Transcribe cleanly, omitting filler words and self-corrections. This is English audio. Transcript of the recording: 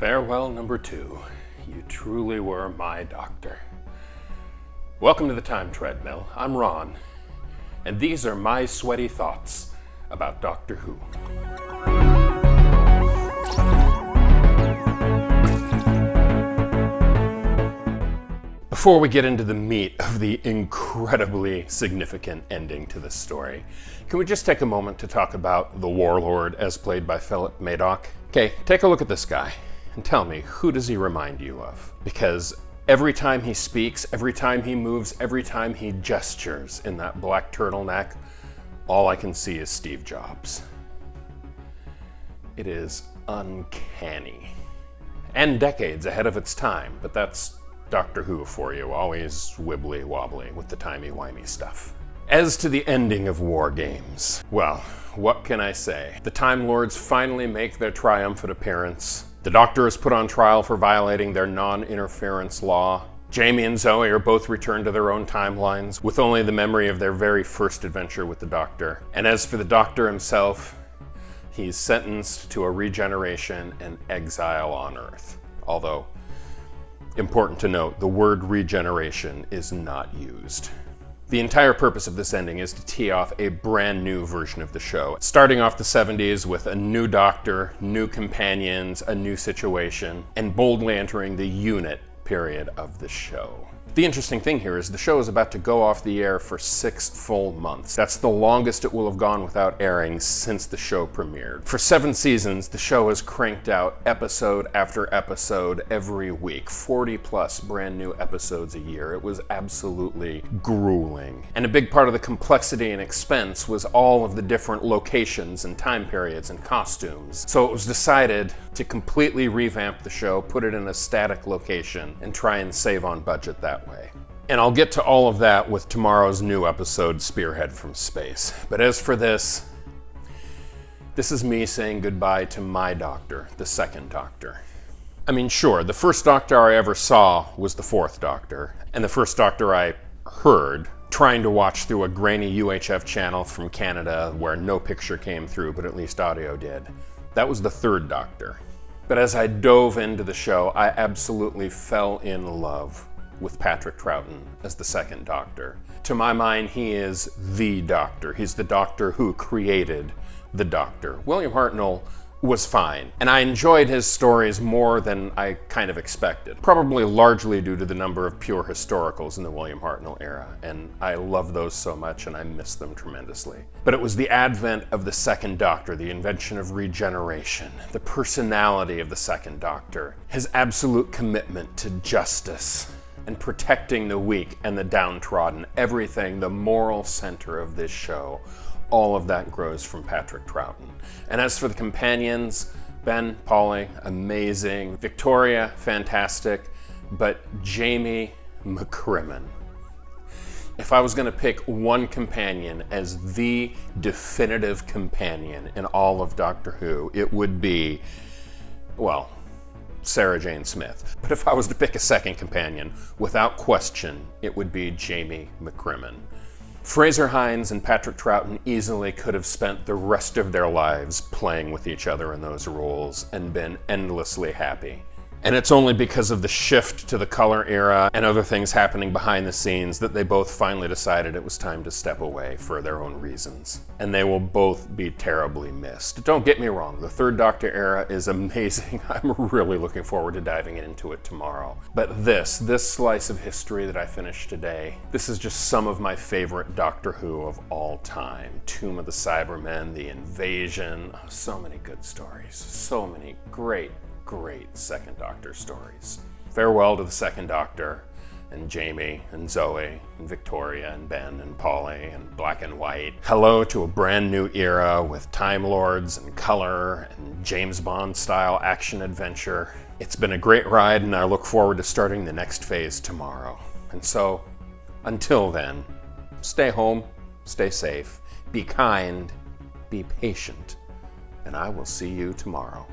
Farewell number 2. You truly were my doctor. Welcome to the Time Treadmill. I'm Ron, and these are my sweaty thoughts about Doctor Who. Before we get into the meat of the incredibly significant ending to this story, can we just take a moment to talk about the Warlord as played by Philip Madoc? Okay, take a look at this guy and tell me, who does he remind you of? Because every time he speaks, every time he moves, every time he gestures in that black turtleneck, all I can see is Steve Jobs. It is uncanny. And decades ahead of its time, but that's Doctor Who for you, always wibbly-wobbly with the timey-wimey stuff. As to the ending of War Games, well, what can I say? The Time Lords finally make their triumphant appearance. The Doctor is put on trial for violating their non-interference law. Jamie and Zoe are both returned to their own timelines, with only the memory of their very first adventure with the Doctor. And as for the Doctor himself, he's sentenced to a regeneration and exile on Earth. Although, important to note, the word regeneration is not used. The entire purpose of this ending is to tee off a brand new version of the show, starting off the 70s with a new Doctor, new companions, a new situation, and boldly entering the unit period of the show. The interesting thing here is the show is about to go off the air for 6 full months. That's the longest it will have gone without airing since the show premiered. For 7 seasons, the show has cranked out episode after episode every week, 40 plus brand new episodes a year. It was absolutely grueling. And a big part of the complexity and expense was all of the different locations and time periods and costumes. So it was decided to completely revamp the show, put it in a static location, and try and save on budget that way. And I'll get to all of that with tomorrow's new episode, Spearhead from Space. But as for this is me saying goodbye to my Doctor, the second Doctor. I mean, sure, the first Doctor I ever saw was the 4th Doctor, and the first Doctor I heard trying to watch through a grainy UHF channel from Canada where no picture came through, but at least audio did. That was the 3rd Doctor. But as I dove into the show, I absolutely fell in love with Patrick Troughton as the 2nd Doctor. To my mind, he is the Doctor. He's the Doctor who created the Doctor. William Hartnell was fine, and I enjoyed his stories more than I kind of expected, probably largely due to the number of pure historicals in the William Hartnell era, and I love those so much and I miss them tremendously. But it was the advent of the 2nd Doctor, the invention of regeneration, the personality of the 2nd Doctor, his absolute commitment to justice and protecting the weak and the downtrodden, everything, the moral center of this show. All of that grows from Patrick Troughton. And as for the companions, Ben, Polly, amazing. Victoria, fantastic. But Jamie McCrimmon. If I was going to pick one companion as the definitive companion in all of Doctor Who, it would be, well, Sarah Jane Smith. But if I was to pick a second companion, without question, it would be Jamie McCrimmon. Fraser Hines and Patrick Troughton easily could have spent the rest of their lives playing with each other in those roles and been endlessly happy. And it's only because of the shift to the color era and other things happening behind the scenes that they both finally decided it was time to step away for their own reasons. And they will both be terribly missed. Don't get me wrong, the 3rd Doctor era is amazing. I'm really looking forward to diving into it tomorrow. But this slice of history that I finished today, this is just some of my favorite Doctor Who of all time. Tomb of the Cybermen, The Invasion, oh, so many good stories, so many great 2nd Doctor stories. Farewell to the 2nd Doctor, and Jamie, and Zoe, and Victoria, and Ben, and Polly, and Black and White. Hello to a brand new era with Time Lords, and color, and James Bond-style action-adventure. It's been a great ride, and I look forward to starting the next phase tomorrow. And so, until then, stay home, stay safe, be kind, be patient, and I will see you tomorrow.